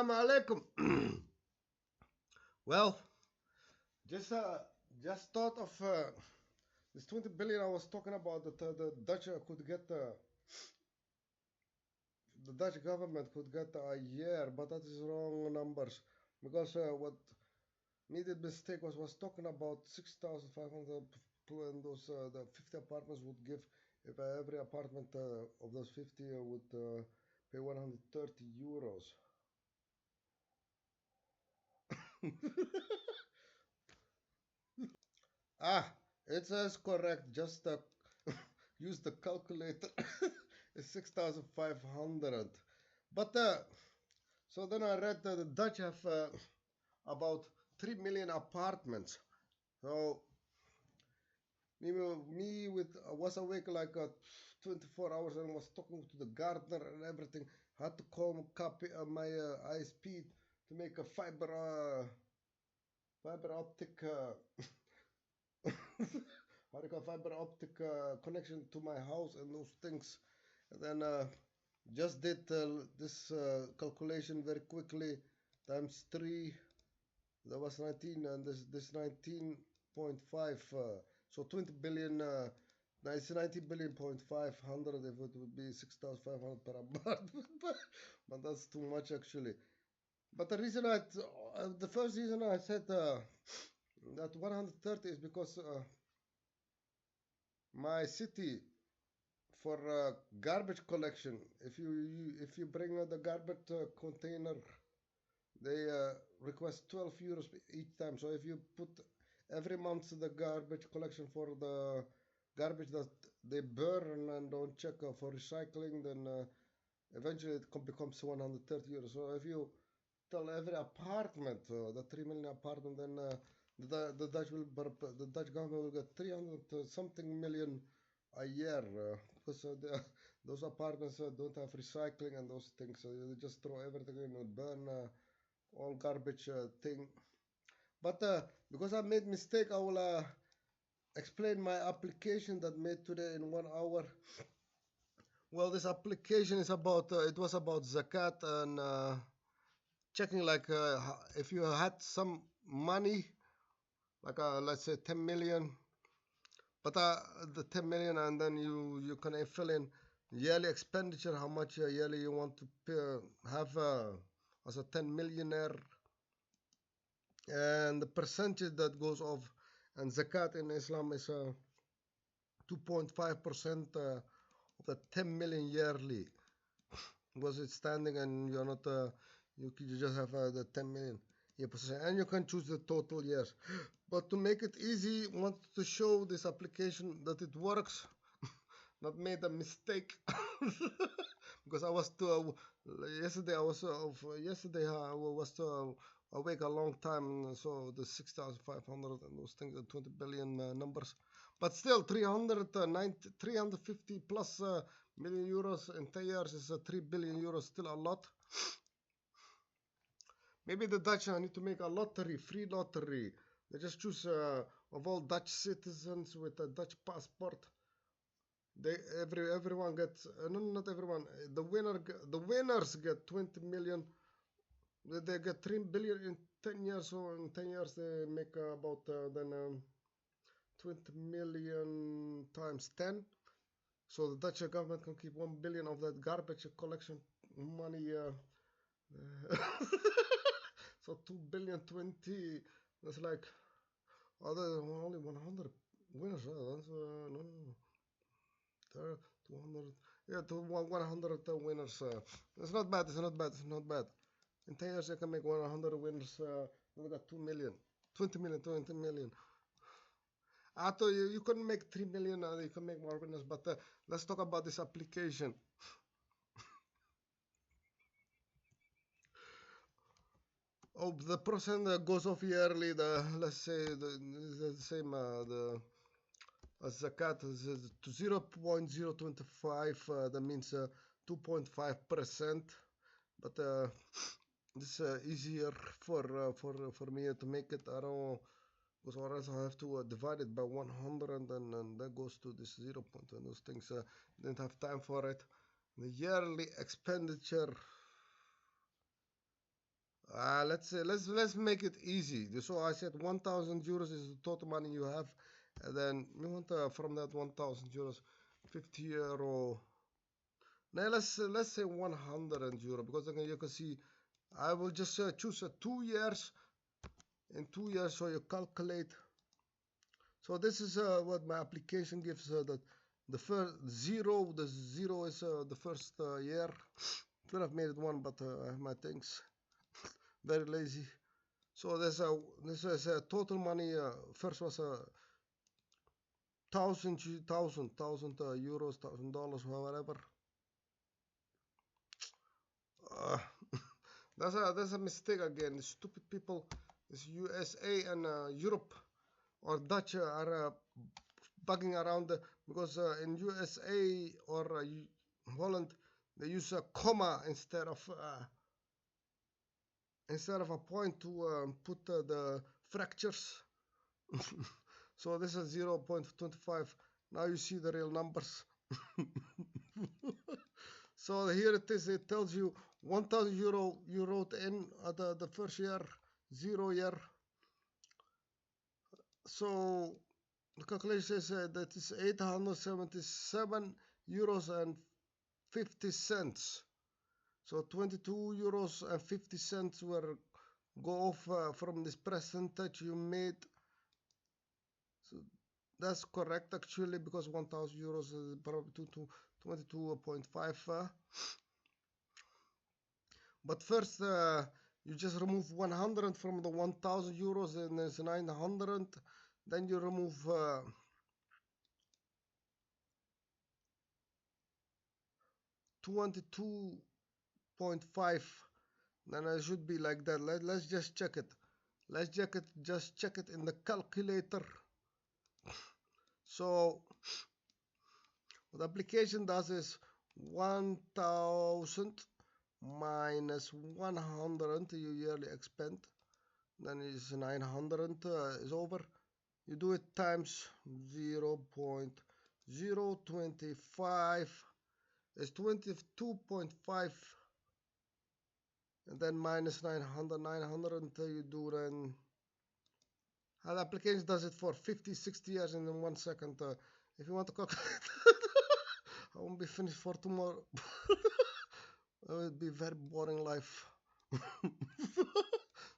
Assalamu alaikum. Well, just thought of this 20 billion I was talking about that the Dutch could get the Dutch government could get a year, but that is wrong numbers because what needed mistake was talking about 6,500 and those the 50 apartments would give if every apartment of those 50 would pay 130 euros. It says correct. Just use the calculator. It's 6,500. But so then I read that the Dutch have about 3 million apartments. So me with was awake like 24 hours and was talking to the gardener and everything. Had to call copy my ISP to make a fiber optic how do you call fiber optic connection to my house and those things. And then just did this calculation very quickly times 3. That was 19 and this 19.5. So 20 billion. It's 90 billion point 500 if it would be 6,500 per apartment, but that's too much actually. But the reason the first reason I said that 130 is because my city for garbage collection, if you bring the garbage container, they request 12 euros each time. So if you put every month the garbage collection for the garbage that they burn and don't check for recycling, then eventually it becomes 130 euros. So if you tell every apartment, the 3 million apartment, then the Dutch government will get 300 something million a year because those apartments don't have recycling and those things. So they just throw everything in and burn all garbage thing. But because I made mistake, I will explain my application that made today in 1 hour. Well, this application is about it was about zakat and checking like if you had some money like let's say 10 million, but the 10 million, and then you can fill in yearly expenditure, how much yearly you want to pay, have as a 10 millionaire, and the percentage that goes off. And zakat in Islam is 2.5% of the 10 million yearly, because it's standing and you're not you just have the 10 million. And you can choose the total years. But to make it easy, want to show this application that it works, not made a mistake. Because I was too yesterday I was awake a long time, so the 6,500 and those things, the 20 billion numbers. But still 350 plus million euros in 10 years is 3 billion euros, still a lot. Maybe the Dutch need to make a lottery, free lottery. They just choose of all Dutch citizens with a Dutch passport. Everyone gets no, not everyone. The winners get 20 million. They get 3 billion in 10 years. So in 10 years they make about then 20 million times 10. So the Dutch government can keep 1 billion of that garbage collection money. So 2 billion 20, that's like only 100 winners. That's no. 200, yeah, 100 winners. It's not bad. It's not bad. It's not bad. In 10 years, you can make 100 winners. You got 2 million, 20 million, 20 million. I thought you couldn't make 3 million. You can make more winners. But let's talk about this application. Oh, the percent goes off yearly. Let's say the same. The zakat is to 0.025. That means 2.5%. But this easier for me to make it. I don't know, because or else I have to divide it by 100 and that goes to this 0 point and those things. Didn't have time for it. The yearly expenditure let's make it easy. So I said 1,000 euros is the total money you have, and then you want from that 1,000 euros, 50 euro. Now let's say 100 euro, because then you can see I will just choose 2 years. In 2 years, so you calculate. So this is what my application gives. That the first zero, the zero is the first year. Could have made it one, but I have my things. Very lazy. So this is total money. First was thousand euros, $1,000, whatever. That's a mistake again. Stupid people. This USA and Europe or Dutch are bugging around because in USA or Holland they use a comma instead of a point to put the fractures. So this is 0.25. Now you see the real numbers. So here it is. It tells you 1,000 euro you wrote in the first year, 0 year. So the calculation says that is 877 euros and 50 cents. So 22 euros and 50 cents will go off from this percentage you made. So that's correct actually, because 1,000 euros is probably 22.5. But first you just remove 100 from the 1,000 euros, and there's 900. Then you remove 22.5. Then it should be like that. Let's just check it. Just check it in the calculator. So what the application does is 1,000 minus 100 you yearly expend. Then is 900 is over. You do it times 0.025 is 22.5, and then minus 900 you do then. The application does it for 50, 60 years in 1 second. If you want to calculate, I won't be finished for tomorrow. It would be very boring life.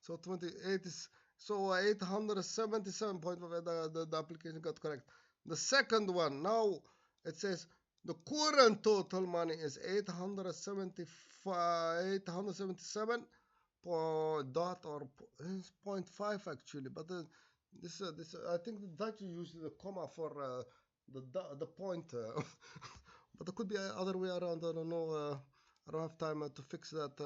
So 28 is, so 877.5, the application got correct. The second one, now it says the current total money is 877 dot or 0.5 actually, but this I think the Dutch used the comma for the point, but it could be other way around. I don't know. I don't have time to fix that.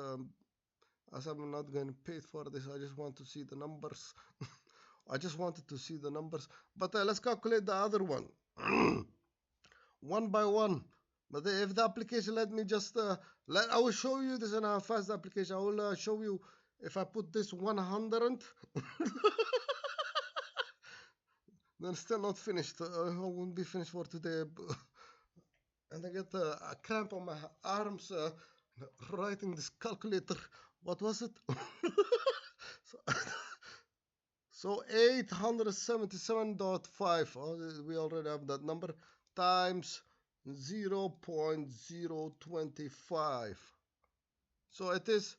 As I'm not going to pay for this, I just want to see the numbers. I just wanted to see the numbers. But let's calculate the other one. One by one. But if the application let me just, I will show you this in how fast the application. I will show you if I put this 100. Then still not finished. I won't be finished for today. And I get a cramp on my arms writing this calculator. What was it? So 877.5. We already have that number. Times 0.025. So it is.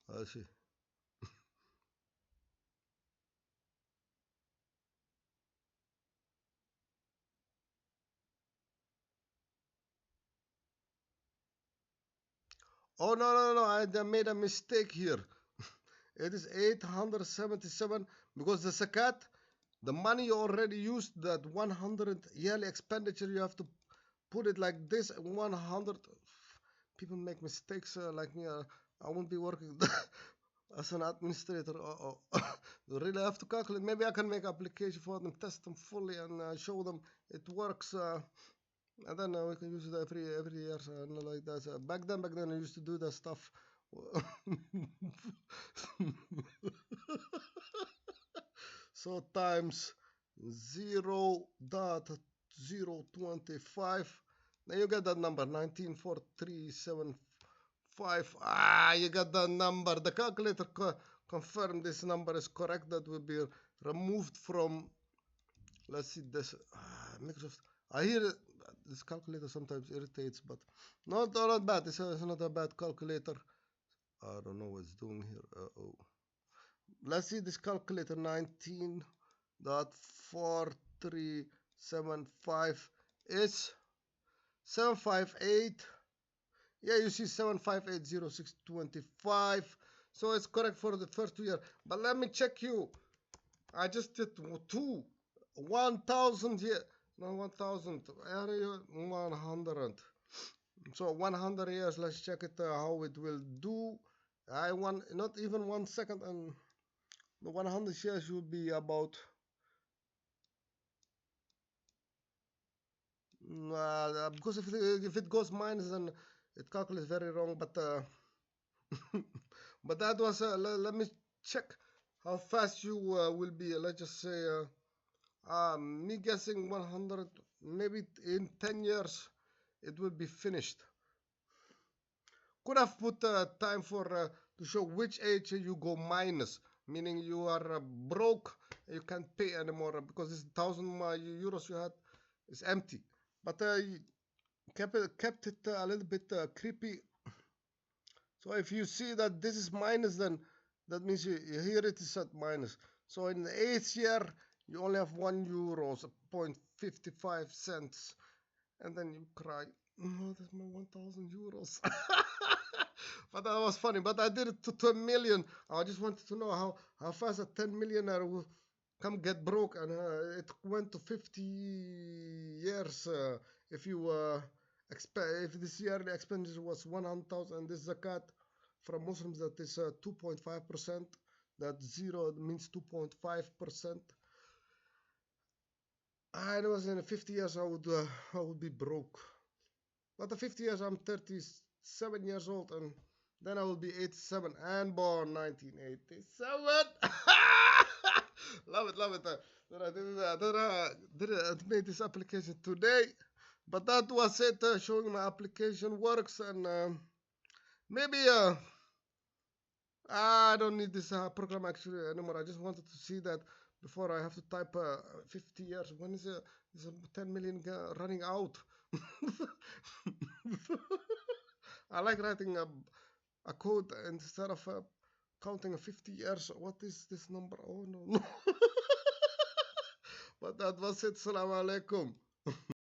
Let's see. Oh, no, I made a mistake here. It is 877 because the zakat, the money you already used, that 100 yearly expenditure, you have to put it like this, 100. People make mistakes like me. I won't be working as an administrator. You really have to calculate. Maybe I can make application for them, test them fully, and show them it works. And then we can use it every year, like that. Back then I used to do that stuff. So times 0.025. Now you get that number, 19,437 5. You got the number. The calculator confirmed this number is correct. That will be removed from, let's see, this Microsoft. I hear this calculator sometimes irritates, but not bad. It's not a bad calculator. I don't know what's doing here. Let's see this calculator. 19.4375 is 758. Yeah, you see 7580625. So it's correct for the first 2 years. But let me check you. I just did 1,000 here. No, 1,000. 100. So 100 years. Let's check it how it will do. I want not even 1 second, and the 100 years will be about. Because if it goes minus, then it calculates very wrong. But but that was let me check how fast you will be. Let's just say me guessing 100, maybe in 10 years it will be finished. Could have put time for to show which age you go minus, meaning you are broke, you can't pay anymore because this 1,000 euros you had is empty. But kept it a little bit creepy. So if you see that this is minus, then that means here it is at minus. So in the 8th year, you only have 1 euro, 0.55 cents. And then you cry, no, that's my 1,000 euros. But that was funny. But I did it to 10 million. I just wanted to know how fast a 10 millionaire will come get broke. And it went to 50 years. If you if this yearly expenditure was 100,000, and this zakat from Muslims, that is 2.5%. That zero means 2.5%. I was in 50 years I would be broke. But the 50 years I'm 37 years old, and then I will be 87 and born 1987. Love it. I made this application today, but that was it. Showing my application works, and maybe I don't need this program actually anymore. I just wanted to see that before I have to type 50 years. When is 10 million running out? I like writing a code instead of counting 50 years. What is this number? Oh no. But that was it. Assalamu alaikum.